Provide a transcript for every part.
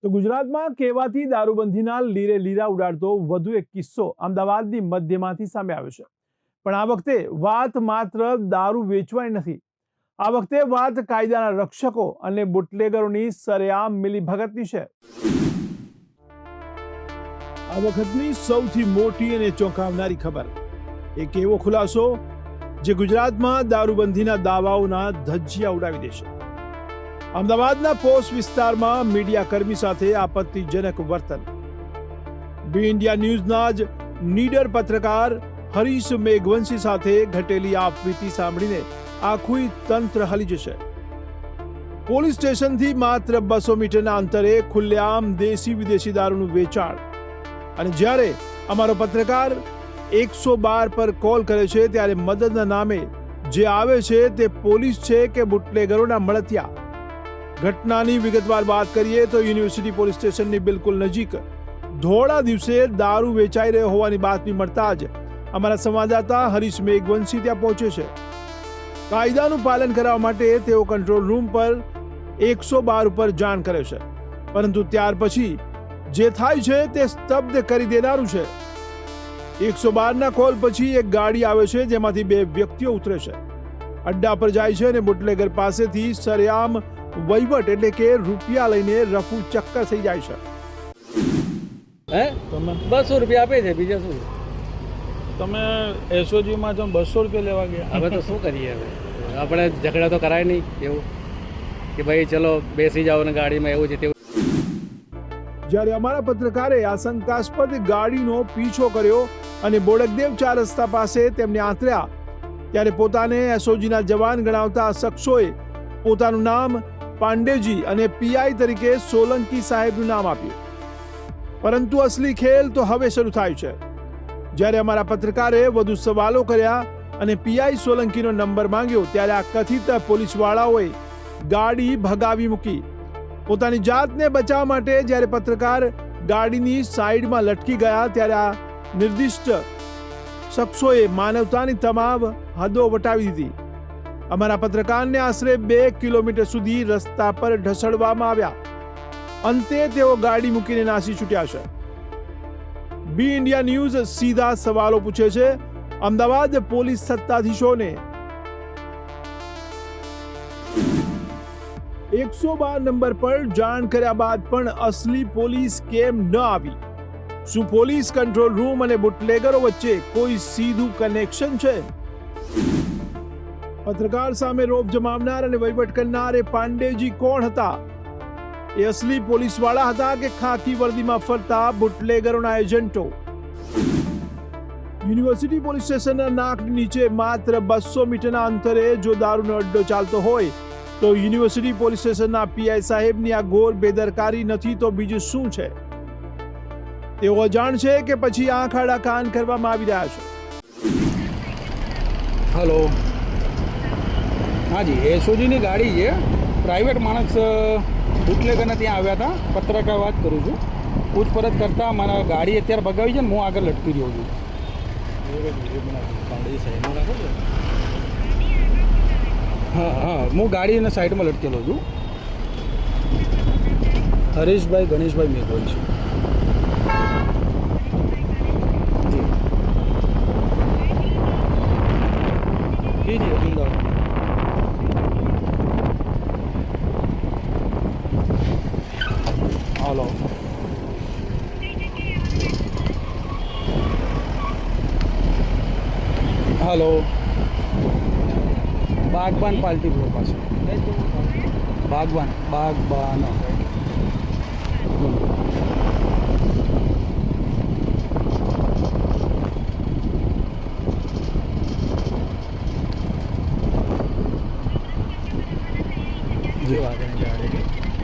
તો ગુજરાતમાં કહેવાતી દારૂબંધીના લીરે લીરા ઉડાડતો વધુ એક કિસ્સો અમદાવાદની મધ્યમાંથી સામે આવ્યો છે। પણ આ વખતે વાત માત્ર દારૂ વેચવાની નથી, આ વખતે વાત કાયદાના રક્ષકો અને બુટલેગરોની સરેઆમ મિલીભગતની છે। આ વખતની સૌથી મોટી અને ચોંકાવનારી ખબર, એક એવો ખુલાસો જે ગુજરાતમાં દારૂબંધીના દાવાઓના ધજિયા ઉડાવી દેશે। અમદાવાદના પોસ્ટ વિસ્તારમાં મીડિયા કર્મી સાથે આપત્તિજનક વર્તન। બી ઇન્ડિયા ન્યૂઝના જ નીડર પત્રકાર હરીશ મેઘવંશી સાથે ઘટેલી આપવીતી સાંભળીને આખું તંત્ર હલી જશે। પોલીસ સ્ટેશનથી માત્ર 200 મીટરના અંતરે ખુલ્લેઆમ દેશી વિદેશી દારૂનું વેચાણ, અને જ્યારે અમારો પત્રકાર 112 પર કોલ કરે છે ત્યારે મદદના નામે જે આવે છે તે પોલીસ છે કે બુટલેગરોના મળતિયા। ઘટનાની વિગતવાર વાત કરીએ તો યુનિવર્સિટી પોલીસ સ્ટેશનની બિલકુલ નજીક ધોળા દિવસે દારૂ વેચાઈ રહ્યો હોવાની બાતમી મળતા જ અમારા સંવાદદાતા હરીશ મેઘવંશી ત્યાં પહોંચે છે। કાયદાનું પાલન કરવા માટે તેઓ કંટ્રોલ રૂમ પર 112 ઉપર જાણ કરે છે, પરંતુ ત્યાર પછી જે થાય છે તે સ્તબ્ધ કરી દેનારું છે। 112ના કોલ પછી એક ગાડી આવે છે જેમાંથી 2 વ્યક્તિઓ ઉતરે છે, અડ્ડા પર જાય છે અને બુટલેગર પાસેથી સરેઆમ વહીવટ એટલે કે રૂપિયા લઈને રફુ ચક્કર થઈ જાય છે। તમે 200 રૂપિયા આપે છે, બીજા શું? તમે એસઓજીમાં તો 200 રૂપિયા લેવા ગયા। હવે તો શું કરીએ? હવે આપણે ઝઘડા તો કરાય નહીં એવું કે ભાઈ ચલો બેસી જાઓ ને ગાડીમાં એવું છે તેવું। જ્યારે અમારા પત્રકારે આશંકાસ્પદ ગાડીનો પીછો કર્યો અને બોડકદેવ 4 રસ્તા પાસે તેમને આંતર્યા, ત્યારે પોતાને એસઓજીના જવાન ગણાવતા શખ્સોએ પોતાનું નામ પાંડેજી અને પીઆઈ તરીકે સોલંકી સાહેબનું નામ આપ્યું। પરંતુ અસલી ખેલ તો હવે શરૂ થાય છે, જ્યારે અમારા પત્રકારે વધુ સવાલો કર્યા અને પીઆઈ સોલંકીનો નંબર માંગ્યો ત્યારે આ કથિત પોલીસવાળાઓએ ગાડી ભગાવી મૂકી। પોતાની જાતને બચાવવા માટે જ્યારે પત્રકાર ગાડીની સાઈડમાં લટકી ગયા ત્યારે આ નિર્દિષ્ટ શખ્સોએ માનવતાની તમામ હદો વટાવી દીધી। અમારા પત્રકારને આશરે 2 કિલોમીટર સુધી રસ્તા પર ઢસડવામાં આવ્યા। અંતે તેઓ ગાડી મૂકીને નાસી છૂટ્યા છે। બી ઇન્ડિયા ન્યૂઝ સીધા સવાલો પૂછે છે અમદાવાદ પોલીસ સત્તાધીશોને। 112 નંબર પર જાણ કર્યા બાદ પણ અસલી પોલીસ કેમ ન આવી? શું પોલીસ કંટ્રોલ રૂમ અને બુટલેગરો વચ્ચે કોઈ સીધું કનેક્શન છે? પત્રકાર સામે રોપ જમાવનાર અને વહીવટ કરનાર એ પાંડેજી કોણ હતા? એ અસલી પોલીસવાળા હતા કે ખાકી વર્દીમાં ફરતા બુટલેગરોના એજન્ટો? યુનિવર્સિટી પોલીસ સ્ટેશનના નાકની નીચે માત્ર 200 મીટરના અંતરે જો દારૂનો અડ્ડો ચાલતો હોય તો યુનિવર્સિટી પોલીસ સ્ટેશનના પીઆઈ સાહેબની આ ઘોર બેદરકારી નથી તો બીજું શું છે? તેઓ અજાણ છે કે પછી આંખ આડા કાન કરવામાં આવી રહ્યા છે? હલો, હાજી, એસઓજીની ગાડી છે, પ્રાઇવેટ માણસ બુટલેગરને ત્યાં આવ્યા હતા। પત્રકાર વાત કરું છું। પૂછપરછ કરતાં મને ગાડી અત્યારે ભગાવી છે ને હું આગળ લટકી રહ્યો છું। હા હા, હું ગાડીને સાઈડમાં લટકેલો છું। હરીશભાઈ ગણેશભાઈ મેઘવંશી છું। જી જી Ahmedabad. Hello, hello, Baghban party plot પાસે। બાગબાન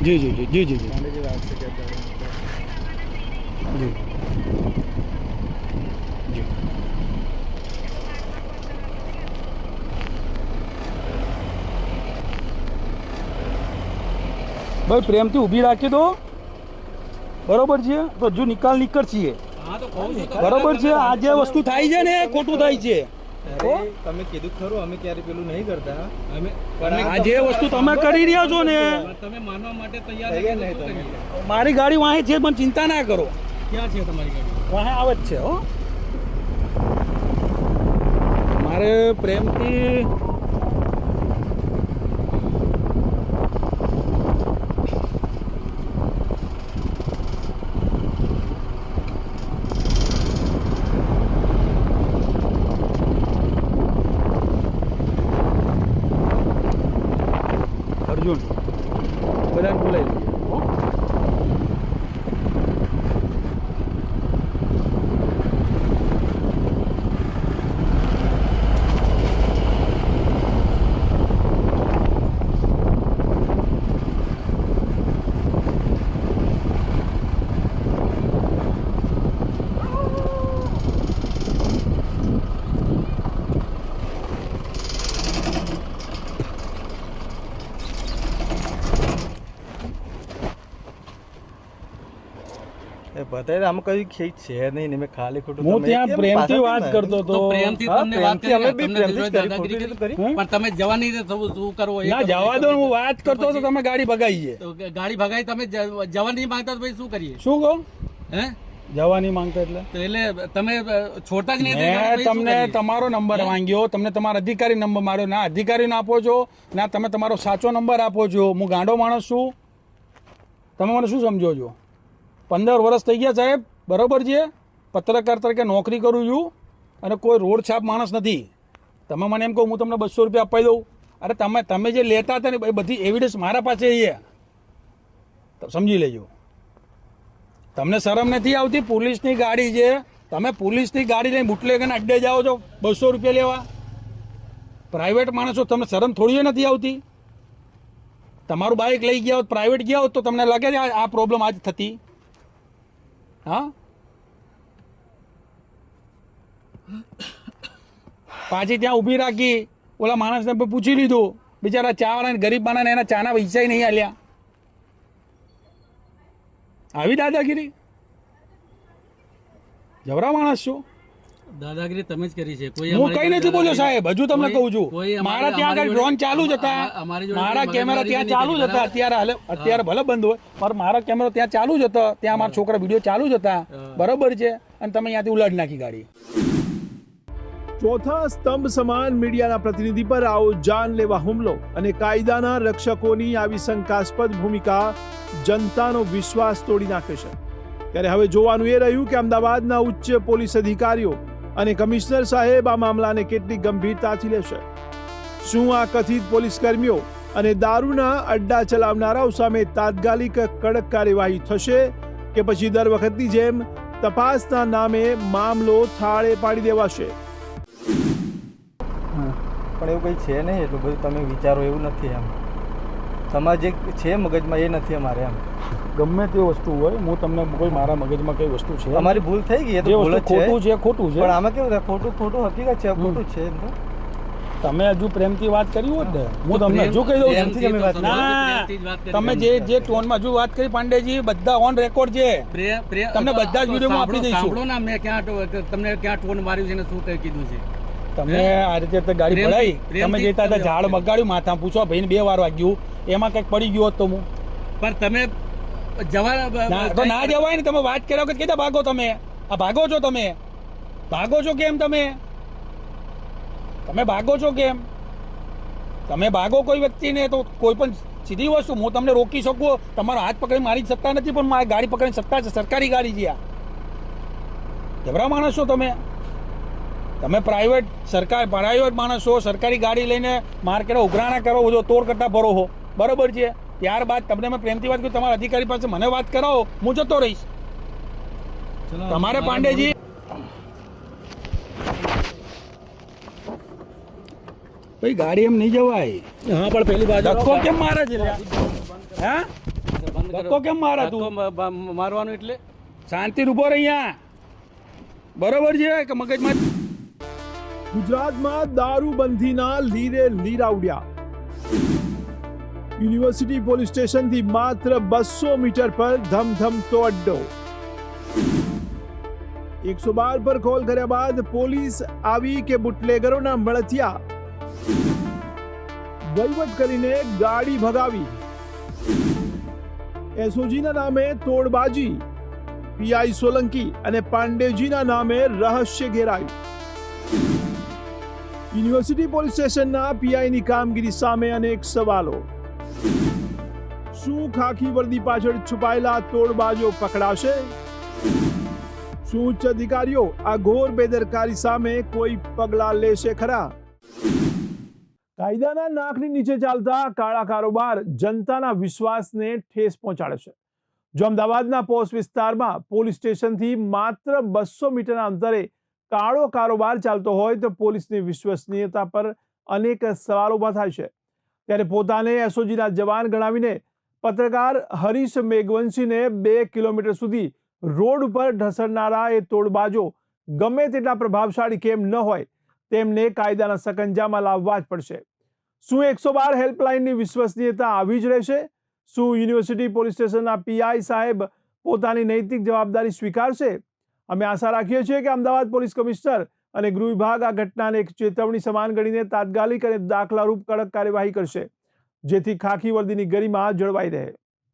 જી જી જી જી જી જી જી જી। ભાઈ પ્રેમથી ઊભી રાખી દો, બરોબર છે? તો જો નિકાલ નીકળ છીએ, બરોબર છે? આ જે વસ્તુ થાય છે ને ખોટું થાય છે। અરે તમે કીધું ખરું અમે ક્યારે પેલું નહીં કરતા અમે આ જે વસ્તુ તમે કરી રહ્યા છો ને તમે માનવા માટે તૈયાર તૈયાર નથી, નહીં શું તમે. કરીએ? મારી ગાડી વાહે છે પણ ચિંતા ના કરો ક્યાં છે તમારી ગાડી? વાહે આવે જ છે હો મારે પ્રેમથી અર્જુન બધાને બોલાવી લઈએ હો એ બતાવી આમાં કઈ ખેંચ છે નહીં ને મેં ખાલી ખોટું હું તમે ત્યાં કેમ પ્રેમથી પાછા વાત કેમ કરતો તો હતો પ્રેમથી હા, તમને વાત પ્રેમથી અમે કરી, બી તમને પ્રેમથી જ દાદાગીરી કરી, ખોટું કરી. કરી. પણ તમે જવાની રીતે શું કરવો એ ના તમને જવા દો હું વાત કરતો હતો તમે ગાડી ભગાઈ છે તો ગાડી ભગાઈ, તમે જવા નહીં માંગતા તો પછી શું કરીએ? શું કહો હે જવા નહીં માંગતા એટલે તો એટલે તમે છોડતા જ નહીં તો મેં પછી શું તમને કરીએ? તમારો નંબર માંગ્યો તમને તમારો અધિકારી નંબર માર્યો ના અધિકારીને આપો છો ના તમે તમારો સાચો નંબર આપો છો હું ગાંડો માણસ છું તમે મને શું સમજો છો 15 વર્ષ થઈ ગયા સાહેબ બરોબર છે પત્રકાર તરીકે નોકરી કરું છું અને કોઈ રોડ છાપ માણસ નથી તમે મને એમ કહો હું તમને 200 રૂપિયા અપાઈ દઉં અરે તમે જે લેતા હતા ને એ બધી એવિડન્સ મારા પાસે છે તો સમજી લેજો તમને શરમ નથી આવતી પોલીસની ગાડી છે તમે પોલીસની ગાડી લઈને બુટલેગરના અડ્ડે જાઓ છો 200 રૂપિયા લેવા પ્રાઇવેટ માણસો તમને શરમ થોડી નથી આવતી તમારું બાઇક લઈ ગયા હોત પ્રાઇવેટ ગયા હોત તો તમને લાગે છે આ પ્રોબ્લેમ આજ થતી હા પાછી ત્યાં ઊભી રાખી ઓલા માણસને પૂછી લીધું બિચારા ચા વાળાને ગરીબ માણસને એના ચાના પૈસા નહીં આલ્યા આવી દાદાગીરી જવરા માણસ છો દાદાગીરી તમે જ કરી છે. કોઈ હું અમારી કઈ નથી બોલ્યો દાદાગીરી- સાહેબ હજુ તમને કહું છું કોઈ અમારી- મારા ત્યાં આગળ અમારી ડ્રોન જોડે- ચાલુ જ હતા અમારી જોડે મારા કોઈ કેમેરા ત્યાં મગજમારી ચાલુ જ નથી, હતા અત્યારે ભલે બંધ હોય પણ મારા કેમેરા ત્યાં ચાલુ જ હતો ત્યાં મારા છોકરા વિડીયો ચાલુ જ હતા બરોબર છે અને તમે અહીંયાથી ઉલાડી નાખી ગાડી ચોથા સ્તંભ સમાન મીડિયાના પ્રતિનિધિ પર આવો જાનલેવા હુમલો અને કાયદાના રક્ષકોની આવી શંકાસ્પદ ભૂમિકા જનતાનો વિશ્વાસ તોડી નાખે છે ત્યારે હવે જોવાનું એ રહ્યું કે અમદાવાદના ઉચ્ચ પોલીસ અધિકારીઓ અને કમિશનર સાહેબ આ મામલાને કેટલી ગંભીરતાથી લેશે. શું આ કથિત પોલીસ કર્મીઓ અને દારૂના અડ્ડા ચલાવનારાઓ સામે તાત્કાલિક કડક કાર્યવાહી થશે કે પછી દર વખતની જેમ તપાસના નામે મામલો થાળે પાડી દેવાશે? પણ એવું કંઈ છે નહીં એટલું બધું તમે વિચારો એવું નથી એમ તમારે જે છે મગજમાં એ નથી અમારે એમ ગમે તે વસ્તુ હોય હું તમને કોઈ મારા મગજમાં કઈ વસ્તુ છે અમારી ભૂલ થઈ ગઈ એ જે તો ભૂલ વસ્તુ જ છે ખોટું છે પણ આમાં કેવું થાય ખોટું ખોટું હકીકત છે ખોટું જ છે એમ તો તમે હજુ પ્રેમથી વાત કરી હોત ને હું તમને હજુ કહી દઉં છું પ્રેમથી તમે વાત તો ના, પ્રેમથી જ વાત કરી. તમે જે ટોનમાં હજુ વાત કરી પાંડેજી બધા ઓન રેકોર્ડ છે તમને બધા જ વિડીયોમાં આપી દઈશું. સાંભળો ના, મેં તમને ક્યાં ટોન માર્યું છે ને શું કંઈ કીધું છે. તમે આ રીતે તો ગાડી પ્રેમથી- પડાવી તમે પ્રેમથી જતા હતા તમે ઝાડ વાત બગાડ્યું માથા પૂછો ભાઈને 2 વાર વાગ્યું એમાં કંઈક પડી ગયો હોત તો હું પણ તમે જવા તો ના જવાય ને તમે વાત કર્યા વખત કીધા ભાગો તમે આ ભાગો છો તમે ભાગો છો કેમ તમે ભાગો છો કેમ તમે ભાગો કોઈ વ્યક્તિને તો કોઈ પણ સીધી વસ્તુ હું તમને રોકી શકું તમારો હાથ પકડી મારી સત્તા નથી પણ મારી ગાડી પકડીને સત્તા છે સરકારી ગાડી છે આ જબરા માણસ છો તમે પ્રાઇવેટ માણસ છો સરકારી ગાડી લઈને માર્કેટે ઉઘરાણા કરો બધો તોડ કરતા ભરો હો બરોબર છે ત્યારબાદ તમને મેં પ્રેમથી વાત કરું તમારા અધિકારી પાસે મને વાત કરાવો હું જતો રહીશ તમારે પાંડેજી ભાઈ ગાડી એમ નહીં જવાય હા પણ પેલી બાજુ ધક્કો કેમ મારે છે હા ધક્કો કેમ મારા તું મારવાનું એટલે શાંતિ ઉભો રહી અહીંયા બરોબર છે કે મગજમાં ગુજરાતમાં દારૂબંધીના લીરે લીરા ઉડ્યા. યુનિવર્સિટી પોલીસ સ્ટેશનથી માત્ર 200 મીટર પર ધમધમતો અડ્ડો. 112 પર કોલ કર્યા બાદ પોલીસ આવી કે બુટલેગરોના મળતિયા વહીવટ કરીને ગાડી ભગાવી. એસઓજીના નામે તોડબાજી, પીઆઈ સોલંકી અને પાંડેજીના નામે રહસ્ય ઘેરાયું. યુનિવર્સિટી પોલીસ સ્ટેશનના પીઆઈની કામગીરી સામે અનેક સવાલો. શું ખાખી વર્દી પાછળ છુપાયેલા તોડબાજો પકડાશે? શું ઉચ્ચ અધિકારીઓ આ ઘોર બેદરકારી સામે કોઈ પગલાં લેશે ખરા? કાયદાના નાકની નીચે ચાલતા કાળા કારોબાર જનતાના વિશ્વાસને ઠેસ પહોંચાડે છે. જો અમદાવાદના પોસ્ટ વિસ્તારમાં પોલીસ સ્ટેશનથી માત્ર 200 મીટરના અંતરે કાળો કારોબાર ચાલતો હોય તો પોલીસની વિશ્વસનીયતા પર અનેક સવાલો ઊભા થાય છે. ત્યારે પોતાને એસઓજીના જવાન ગણાવીને પત્રકાર હરીશ મેઘવંશીને 2 કિલોમીટર સુધી રોડ ઉપર ઢસડનારા એ તોડબાજો ગમે તેટલા પ્રભાવશાળી કેમ ન હોય તેમને કાયદાના સકંજામાં લાવવા જ પડશે. શું 112 હેલ્પલાઇનની વિશ્વસનીયતા આવી જ રહેશે? શું યુનિવર્સિટી પોલીસ સ્ટેશનના પીઆઈ સાહેબ પોતાની નૈતિક જવાબદારી સ્વીકારશે? અમે આશા રાખીએ છીએ કે અમદાવાદ પોલીસ કમિશનર અને ગૃહ વિભાગ આ ઘટનાને એક ચેતવણી સમાન ગણીને તાત્કાલિક અને દાખલારૂપ કડક કાર્યવાહી કરશે, જેથી ખાખી વર્દીની ગરિમા જળવાઈ રહે.